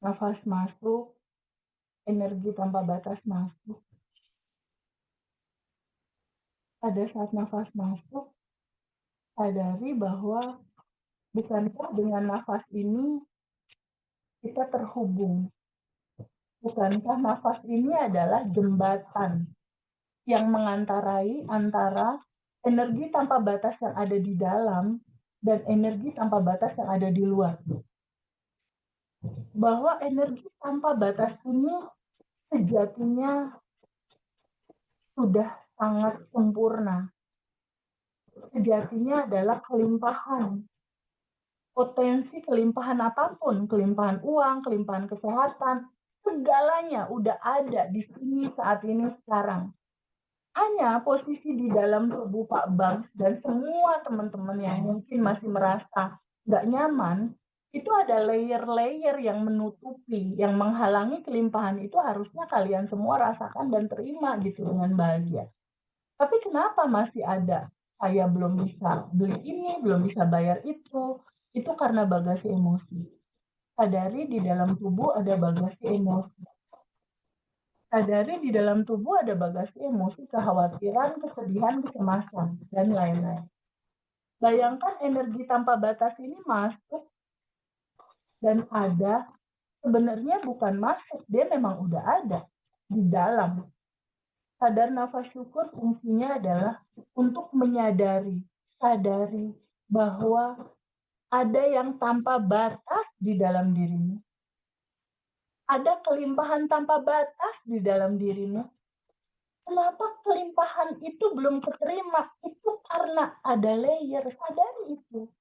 Nafas masuk, energi tanpa batas masuk. Pada saat nafas masuk, sadari bahwa bukankah dengan nafas ini kita terhubung. Bukankah nafas ini adalah jembatan yang mengantarai antara energi tanpa batas yang ada di dalam dan energi tanpa batas yang ada di luar. Bahwa energi tanpa batas ini sejatinya sudah sangat sempurna. Sejatinya adalah kelimpahan. Potensi kelimpahan apapun, kelimpahan uang, kelimpahan kesehatan, segalanya udah ada di sini saat ini sekarang. Hanya posisi di dalam tubuh Pak Bams dan semua teman-teman yang mungkin masih merasa nggak nyaman, itu ada layer-layer yang menutupi, yang menghalangi kelimpahan itu harusnya kalian semua rasakan dan terima gitu dengan bahagia. Tapi kenapa masih ada? Saya belum bisa beli ini, belum bisa bayar itu karena bagasi emosi. Sadari di dalam tubuh ada bagasi emosi. Sadari di dalam tubuh ada bagasi emosi, kekhawatiran, kesedihan, kecemasan, dan lain-lain. Bayangkan energi tanpa batas ini masuk dan ada, sebenarnya bukan masuk, dia memang udah ada di dalam. Sadar nafas syukur fungsinya adalah untuk menyadari, sadari bahwa ada yang tanpa batas di dalam dirimu. Ada kelimpahan tanpa batas di dalam dirimu. Kenapa kelimpahan itu belum keterima? Itu karena ada layer, sadari itu.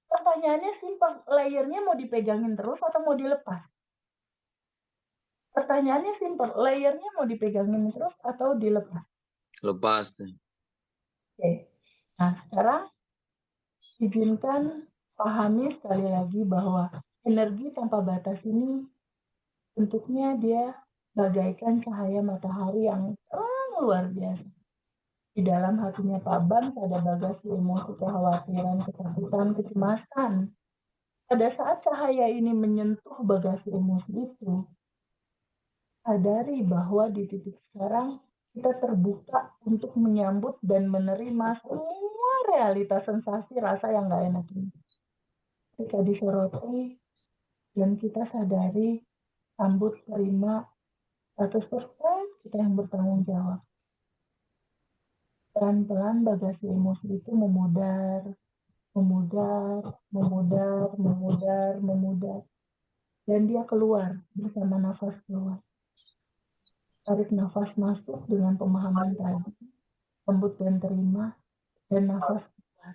Pertanyaannya simpel, layernya mau dipegangin terus atau mau dilepas? Pertanyaannya simpel, layernya mau dipegangin terus atau dilepas? Lepas. Oke. Nah, sekarang izinkan pahami sekali lagi bahwa energi tanpa batas ini bentuknya dia bagaikan cahaya matahari yang terang luar biasa. Di dalam hatinya Pak Bams ada bagasi emosi, kekhawatiran, ketakutan, kecemasan. Pada saat cahaya ini menyentuh bagasi emosi itu, sadari bahwa di titik sekarang kita terbuka untuk menyambut dan menerima semua realitas sensasi rasa yang gak enak ini. Ketika disoroti dan kita sadari, sambut, terima 100% kita yang bertanggung jawab. Pelan-pelan bagasi emosi itu memudar, dan dia keluar bersama nafas keluar. Tarik nafas masuk dengan pemahaman tadi, sambut dan terima, dan nafas keluar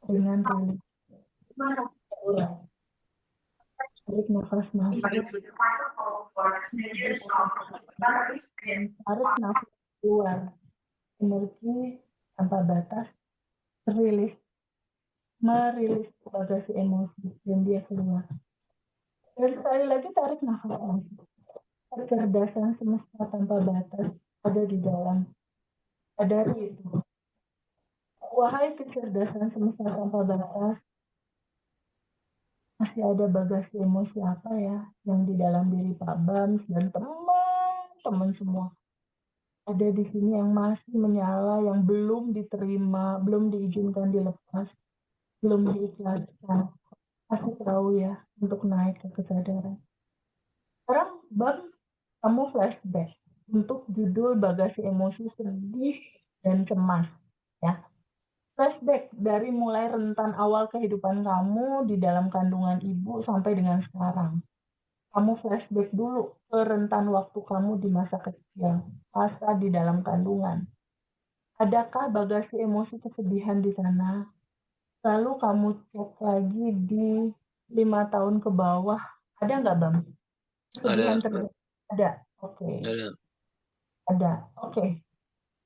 dengan rilis. Tarik nafas masuk, dan tarik nafas keluar. Energi tanpa batas merilis bagasi emosi dan dia keluar. Dan sekali lagi tarik nafas masuk. Kecerdasan semesta tanpa batas ada di dalam. Sadari itu. Wahai kecerdasan semesta tanpa batas, masih ada bagasi emosi apa ya yang di dalam diri Pak Bams dan teman-teman semua. Ada di sini yang masih menyala, yang belum diterima, belum diizinkan dilepas, belum diikhlaskan. Kasih tahu ya untuk naik ke kesadaran. Sekarang Bang, kamu flashback untuk judul bagasi emosi sedih dan cemas ya. Flashback dari mulai rentan awal kehidupan kamu di dalam kandungan ibu sampai dengan sekarang. Kamu flashback dulu ke rentan waktu kamu di masa kecil, masa di dalam kandungan. Adakah bagasi emosi kesedihan di sana? Lalu kamu cek lagi di 5 tahun ke bawah, ada nggak Bang? Kesedihan terjadi? Ada. Oke. Ada. Oke.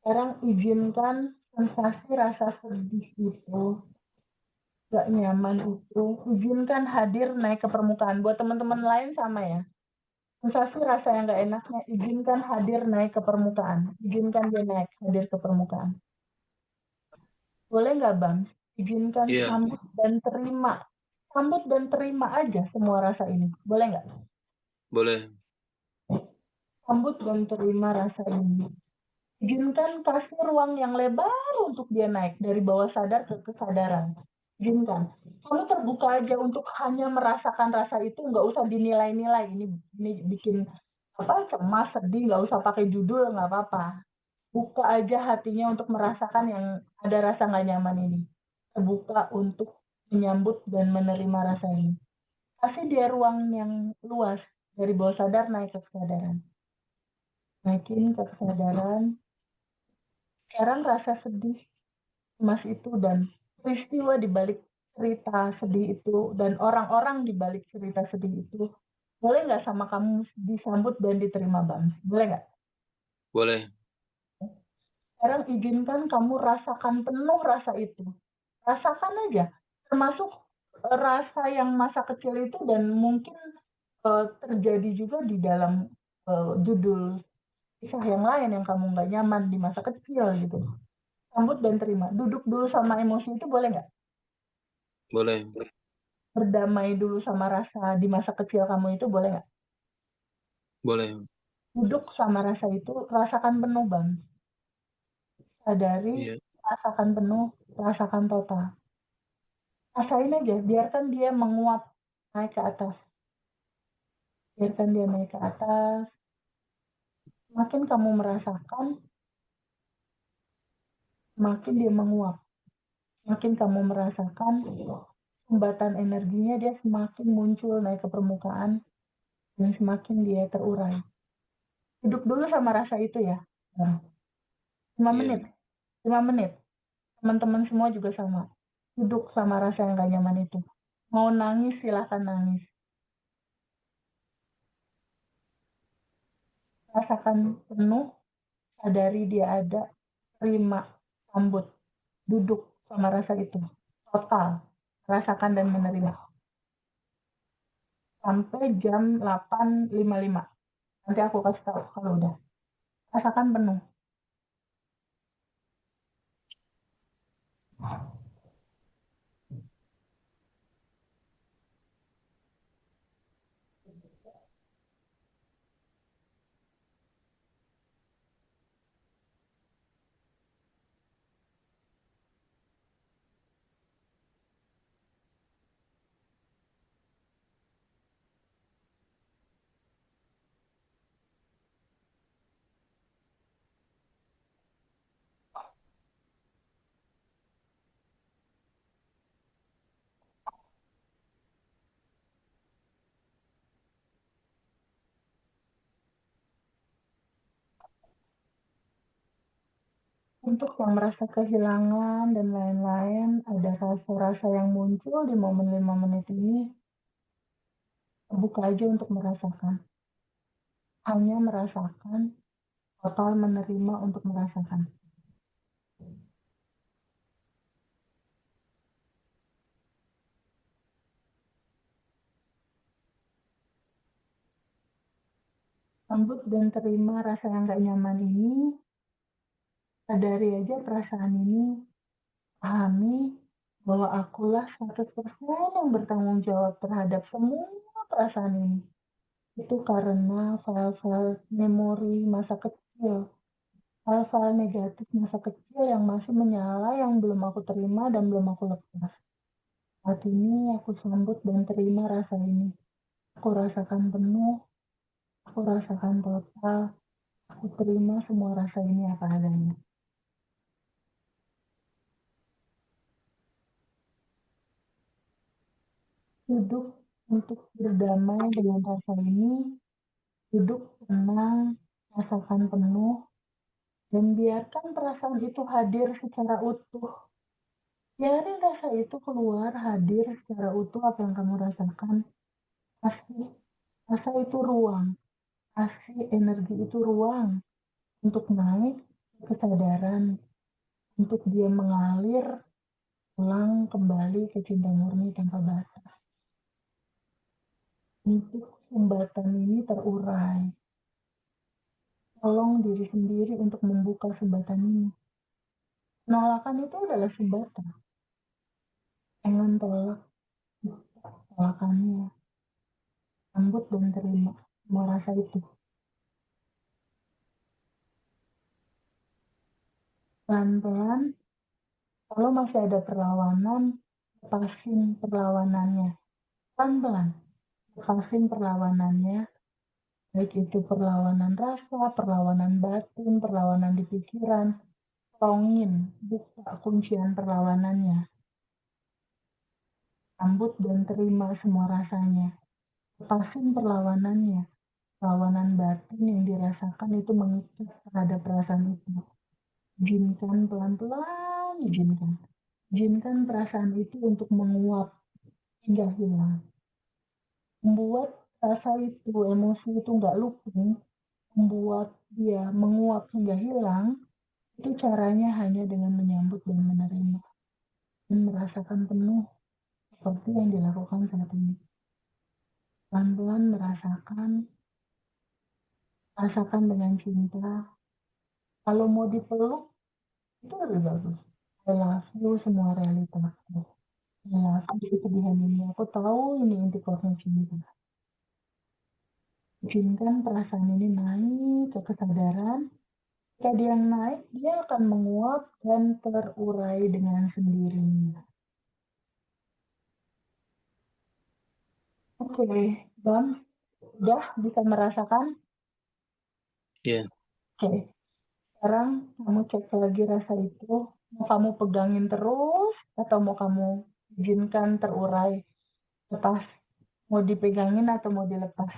Sekarang izinkan sensasi rasa sedih itu, gak nyaman itu, izinkan hadir naik ke permukaan. Buat teman-teman lain sama ya. Sensasi rasa yang gak enaknya, izinkan hadir naik ke permukaan. Izinkan dia naik, hadir ke permukaan. Boleh nggak Bang? Izinkan sambut dan terima Sambut dan terima aja semua rasa ini. Boleh nggak? Boleh. Sambut dan terima rasa ini. Izinkan kasih ruang yang lebar untuk dia naik dari bawah sadar ke kesadaran. Izinkan. Kamu terbuka aja untuk hanya merasakan rasa itu, nggak usah dinilai-nilai. Ini bikin apa cemas, sedih, nggak usah pakai judul, nggak apa-apa. Buka aja hatinya untuk merasakan yang ada rasa nggak nyaman ini. Terbuka untuk menyambut dan menerima rasa ini. Kasih dia ruang yang luas dari bawah sadar naik ke kesadaran. Naikin ke kesadaran. Sekarang rasa sedih, cemas itu dan peristiwa di balik cerita sedih itu dan orang-orang di balik cerita sedih itu boleh nggak sama kamu disambut dan diterima, Bang? Boleh nggak? Boleh. Sekarang izinkan kamu rasakan penuh rasa itu. Rasakan aja, termasuk rasa yang masa kecil itu dan mungkin terjadi juga di dalam judul kisah yang lain yang kamu nggak nyaman di masa kecil gitu. Sambut dan terima. Duduk dulu sama emosi itu boleh nggak? Boleh. Berdamai dulu sama rasa di masa kecil kamu itu boleh nggak? Boleh. Duduk sama rasa itu, rasakan penuh, Bang. Sadari, Iya. rasakan penuh, rasakan total. Rasain aja, biarkan dia menguap naik ke atas. Biarkan dia naik ke atas. Makin kamu merasakan, makin dia menguap. Makin kamu merasakan, sumbatan energinya dia semakin muncul naik ke permukaan dan semakin dia terurai. Duduk dulu sama rasa itu ya. Bang. 5 Iya. menit. 5 menit. Teman-teman semua juga sama. Duduk sama rasa yang gak nyaman itu. Mau nangis, silahkan nangis. Rasakan penuh, sadari dia ada, terima, sambut, duduk sama rasa itu. Total, rasakan dan menerima. Sampai jam 8.55. Nanti aku kasih tahu kalau udah. Rasakan penuh. Untuk yang merasa kehilangan dan lain-lain, ada rasa-rasa yang muncul di momen 5 menit ini, buka aja untuk merasakan. Hanya merasakan, total menerima untuk merasakan. Sambut dan terima rasa yang gak nyaman ini, sadari aja perasaan ini, pahami bahwa akulah 100% yang bertanggung jawab terhadap semua perasaan ini. Itu karena file-file memori masa kecil, file-file negatif masa kecil yang masih menyala, yang belum aku terima dan belum aku lepas. Saat ini aku sambut dan terima rasa ini. Aku rasakan penuh, aku rasakan total, aku terima semua rasa ini apa adanya. Duduk untuk berdamai dengan rasa ini, duduk tenang, rasakan penuh, dan biarkan perasaan itu hadir secara utuh. Biarin rasa itu keluar, hadir secara utuh apa yang kamu rasakan. Kasih rasa itu ruang, kasih energi itu ruang untuk naik ke kesadaran, untuk dia mengalir pulang kembali ke cinta murni tanpa batas. Untuk sumbatan ini terurai. Tolong diri sendiri untuk membuka sumbatan ini. Penolakan itu adalah sumbatan. Jangan tolak. kesalahannya. Sambut dan terima semua rasa itu. Pelan-pelan, kalau masih ada perlawanan, lepasin perlawanannya. Pelan-pelan, lepasin perlawanannya. Baik itu perlawanan rasa, perlawanan batin, perlawanan di pikiran. Tolongin, buka kuncian perlawanannya. Sambut dan terima semua rasanya. Lepasin perlawanannya. Perlawanan batin yang dirasakan itu mengikat terhadap perasaan itu. Izinkan pelan-pelan, izinkan. Izinkan perasaan itu untuk menguap hingga hilang. Membuat rasa itu, emosi itu nggak looping, membuat dia menguap hingga hilang, itu caranya hanya dengan menyambut dan menerima. Dan merasakan penuh seperti yang dilakukan saat ini. Pelan-pelan rasakan dengan cinta. Kalau mau dipeluk, itu lebih bagus. I love you semua realitasku. I love you kesedihan ini. Aku tahu ini inti core cinta. Izinkan perasaan ini naik ke kesadaran. Jika dia naik, dia akan menguap dan terurai dengan sendirinya. Oke, Bang, udah bisa merasakan? Iya. Oke, sekarang kamu cek lagi rasa itu. Mau kamu pegangin terus atau mau kamu izinkan terurai? Lepas. Mau dipegangin atau mau dilepas?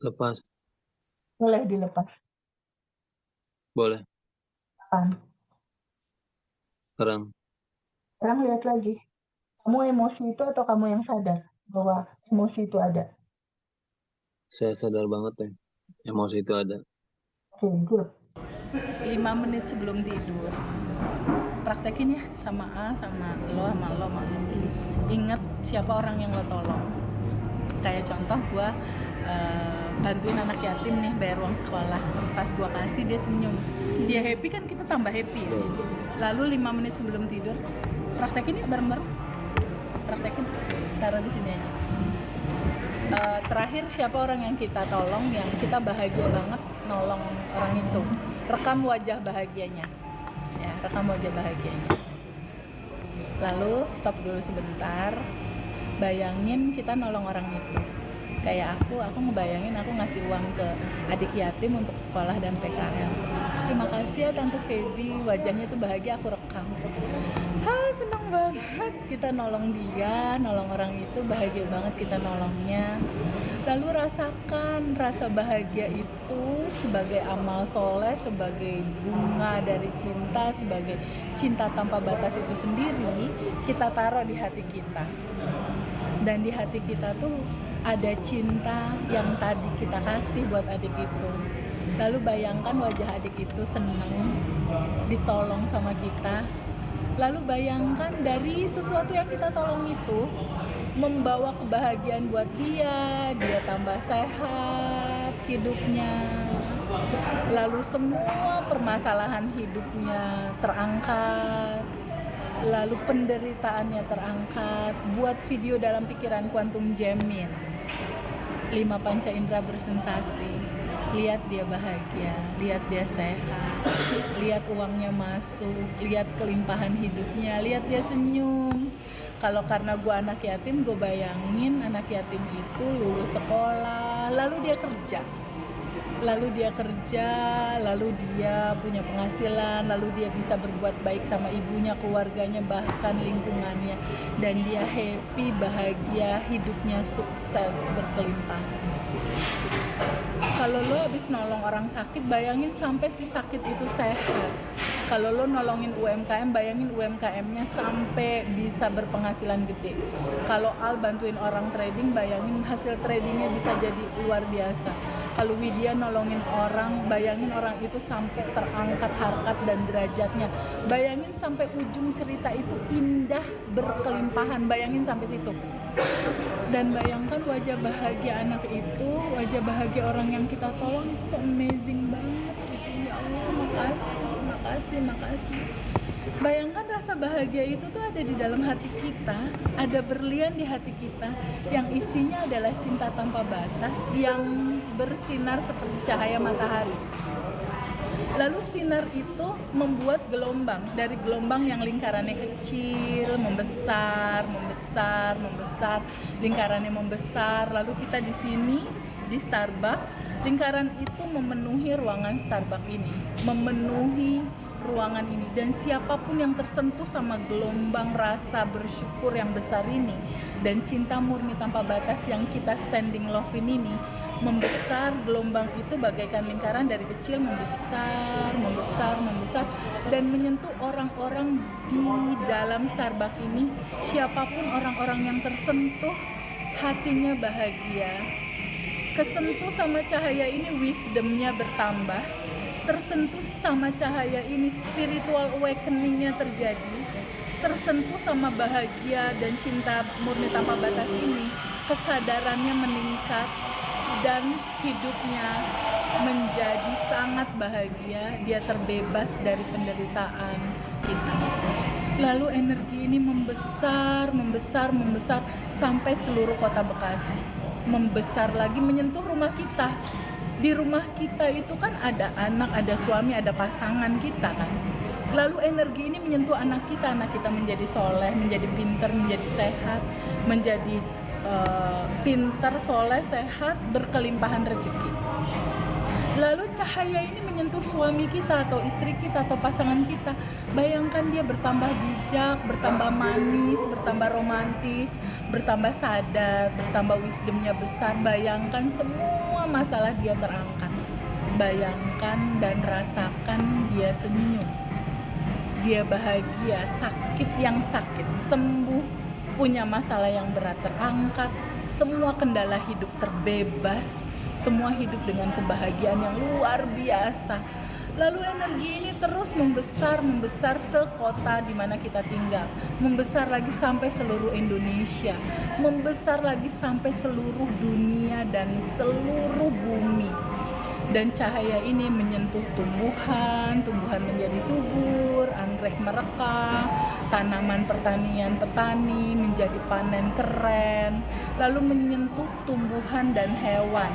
Lepas. Boleh dilepas. Boleh. Kapan? Sekarang. Sekarang lihat lagi. Kamu emosi itu atau kamu yang sadar bahwa emosi itu ada? Saya sadar banget ya. Emosi itu ada. Oke, good. 5 menit sebelum tidur praktekin ya sama sama lo. Ingat siapa orang yang lo tolong. Kayak contoh gue bantuin anak yatim nih bayar uang sekolah. Pas gue kasih dia senyum, dia happy kan kita tambah happy ya. Lalu 5 menit sebelum tidur praktekin ya bareng-bareng. Praktekin, taruh di sini aja. Terakhir siapa orang yang kita tolong, yang kita bahagia banget nolong orang itu. Rekam wajah bahagianya ya, rekam wajah bahagianya. Lalu stop dulu sebentar, bayangin kita nolong orang itu. Kayak aku ngebayangin aku ngasih uang ke adik yatim untuk sekolah dan PKL. Terima kasih ya Tante Feby, wajahnya tuh bahagia, aku rekam. Seneng banget kita nolong dia, nolong orang itu, bahagia banget kita nolongnya. Lalu rasakan rasa bahagia itu sebagai amal soleh, sebagai bunga dari cinta, sebagai cinta tanpa batas itu sendiri, kita taruh di hati kita. Dan di hati kita tuh ada cinta yang tadi kita kasih buat adik itu. Lalu bayangkan wajah adik itu senang ditolong sama kita. Lalu bayangkan dari sesuatu yang kita tolong itu membawa kebahagiaan buat dia tambah sehat hidupnya. Lalu semua permasalahan hidupnya terangkat. Lalu penderitaannya terangkat. Buat video dalam pikiran Quantum Jamming. 5 panca indera bersensasi. Lihat dia bahagia, lihat dia sehat, lihat uangnya masuk, lihat kelimpahan hidupnya, lihat dia senyum. Kalau karena gue anak yatim, gue bayangin anak yatim itu lulus sekolah, lalu dia kerja. Lalu dia punya penghasilan, lalu dia bisa berbuat baik sama ibunya, keluarganya, bahkan lingkungannya. Dan dia happy, bahagia, hidupnya sukses, berkelimpahan. Kalau lo habis nolong orang sakit, bayangin sampai si sakit itu sehat. Kalau lo nolongin UMKM, bayangin UMKM-nya sampai bisa berpenghasilan gede. Kalau Al bantuin orang trading, bayangin hasil tradingnya bisa jadi luar biasa. Kalau Widya nolongin orang, bayangin orang itu sampai terangkat harkat dan derajatnya. Bayangin sampai ujung cerita itu indah, berkelimpahan, bayangin sampai situ. Dan bayangkan wajah bahagia anak itu, wajah bahagia orang yang kita tolong, so amazing banget gitu. Ya Allah, makasih. Bayangkan rasa bahagia itu tuh ada di dalam hati kita, ada berlian di hati kita yang isinya adalah cinta tanpa batas yang bersinar seperti cahaya matahari. Lalu sinar itu membuat gelombang, dari gelombang yang lingkarannya kecil, membesar, membesar, membesar, lingkarannya membesar. Lalu kita di sini di Starbucks, lingkaran itu memenuhi ruangan Starbucks ini, memenuhi ruangan ini, dan siapapun yang tersentuh sama gelombang rasa bersyukur yang besar ini dan cinta murni tanpa batas yang kita sending love ini membesar, gelombang itu bagaikan lingkaran dari kecil membesar, membesar, membesar, dan menyentuh orang-orang di dalam Starbucks ini. Siapapun orang-orang yang tersentuh, hatinya bahagia. Kesentuh sama cahaya ini, wisdomnya bertambah. Tersentuh sama cahaya ini, spiritual awakening-nya terjadi. Tersentuh sama bahagia dan cinta murni tanpa batas ini, kesadarannya meningkat dan hidupnya menjadi sangat bahagia. Dia terbebas dari penderitaan kita. Lalu energi ini membesar, membesar, membesar sampai seluruh kota Bekasi. Membesar lagi, menyentuh rumah kita. Di rumah kita itu kan ada anak, ada suami, ada pasangan kita kan. Lalu energi ini menyentuh anak kita menjadi soleh, menjadi pintar, menjadi sehat, menjadi pintar, soleh, sehat, berkelimpahan rezeki. Lalu cahaya ini menyentuh suami kita atau istri kita atau pasangan kita. Bayangkan dia bertambah bijak, bertambah manis, bertambah romantis, bertambah sadar, bertambah wisdomnya besar. Bayangkan semua masalah dia terangkat. Bayangkan dan rasakan dia senyum. Dia bahagia, sakit yang sakit sembuh, punya masalah yang berat terangkat, semua kendala hidup terbebas, semua hidup dengan kebahagiaan yang luar biasa. Lalu energi ini terus membesar, membesar sekota di mana kita tinggal, membesar lagi sampai seluruh Indonesia, membesar lagi sampai seluruh dunia dan seluruh bumi. Dan cahaya ini menyentuh tumbuhan, tumbuhan menjadi subur, anggrek merekah, tanaman pertanian petani menjadi panen keren, lalu menyentuh tumbuhan dan hewan.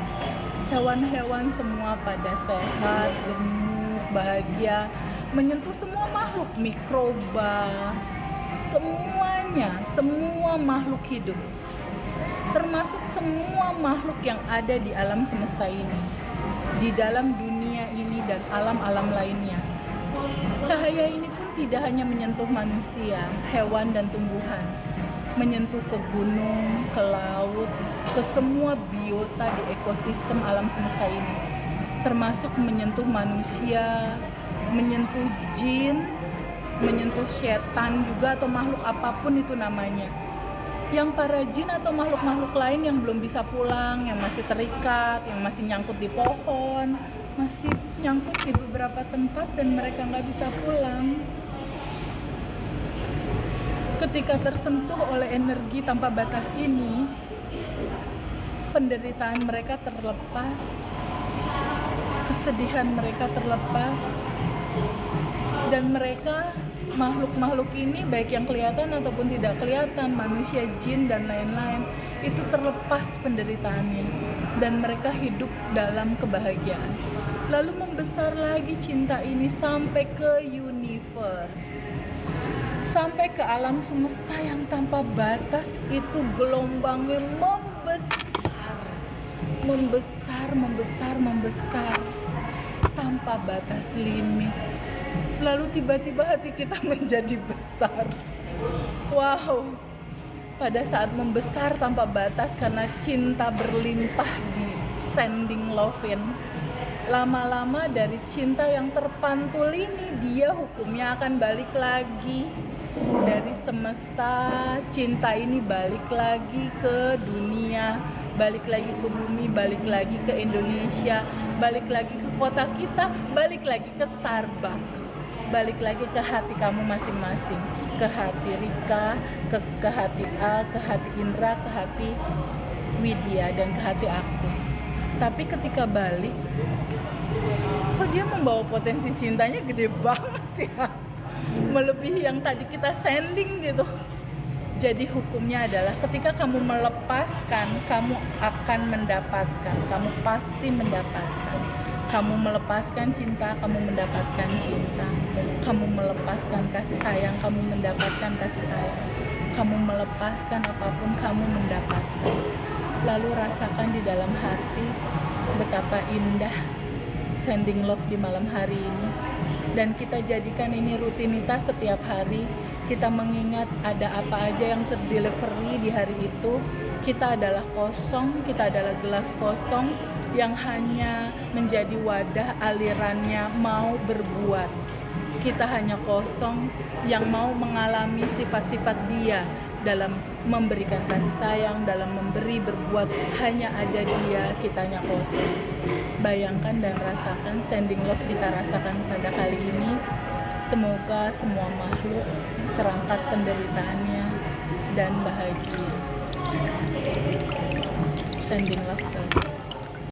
Hewan-hewan semua pada sehat, gemuk, bahagia, menyentuh semua makhluk, mikroba, semuanya, semua makhluk hidup. Termasuk semua makhluk yang ada di alam semesta ini, di dalam dunia ini dan alam-alam lainnya. Cahaya ini pun tidak hanya menyentuh manusia, hewan dan tumbuhan, menyentuh ke gunung, ke laut, ke semua biota di ekosistem alam semesta ini, termasuk menyentuh manusia, menyentuh jin, menyentuh setan juga atau makhluk apapun itu namanya. Yang para jin atau makhluk-makhluk lain yang belum bisa pulang, yang masih terikat, yang masih nyangkut di pohon, masih nyangkut di beberapa tempat dan mereka nggak bisa pulang. Ketika tersentuh oleh energi tanpa batas ini, penderitaan mereka terlepas, kesedihan mereka terlepas, dan mereka, makhluk-makhluk ini baik yang kelihatan ataupun tidak kelihatan, manusia, jin dan lain-lain, itu terlepas penderitaannya dan mereka hidup dalam kebahagiaan. Lalu membesar lagi cinta ini sampai ke universe, sampai ke alam semesta yang tanpa batas. Itu gelombangnya membesar, membesar, membesar tanpa batas limit. Lalu tiba-tiba hati kita menjadi besar. Wow, pada saat membesar tanpa batas karena cinta berlimpah di sending love-in, lama-lama dari cinta yang terpantul ini, dia hukumnya akan balik lagi dari semesta. Cinta ini balik lagi ke dunia, balik lagi ke bumi, balik lagi ke Indonesia, balik lagi ke kota kita, balik lagi ke Starbucks, balik lagi ke hati kamu masing-masing, ke hati Rika, ke hati Al, ke hati Indra, ke hati Widya, dan ke hati aku. Tapi ketika balik, kok dia membawa potensi cintanya gede banget ya. melebihi yang tadi kita sending gitu. Jadi hukumnya adalah ketika kamu melepaskan, kamu akan mendapatkan, kamu pasti mendapatkan. Kamu melepaskan cinta, kamu mendapatkan cinta. Kamu melepaskan kasih sayang, kamu mendapatkan kasih sayang. Kamu melepaskan apapun, kamu mendapatkan. Lalu rasakan di dalam hati betapa indah sending love di malam hari ini. Dan kita jadikan ini rutinitas setiap hari. Kita mengingat ada apa aja yang terdelivery di hari itu. Kita adalah kosong, kita adalah gelas kosong yang hanya menjadi wadah alirannya mau berbuat. Kita hanya kosong yang mau mengalami sifat-sifat dia dalam memberikan kasih sayang, dalam memberi, berbuat. Hanya ada dia, kitanya kosong. Bayangkan dan rasakan sending love kita rasakan pada kali ini. Semoga semua makhluk terangkat penderitaannya dan bahagia. Sending love selesai.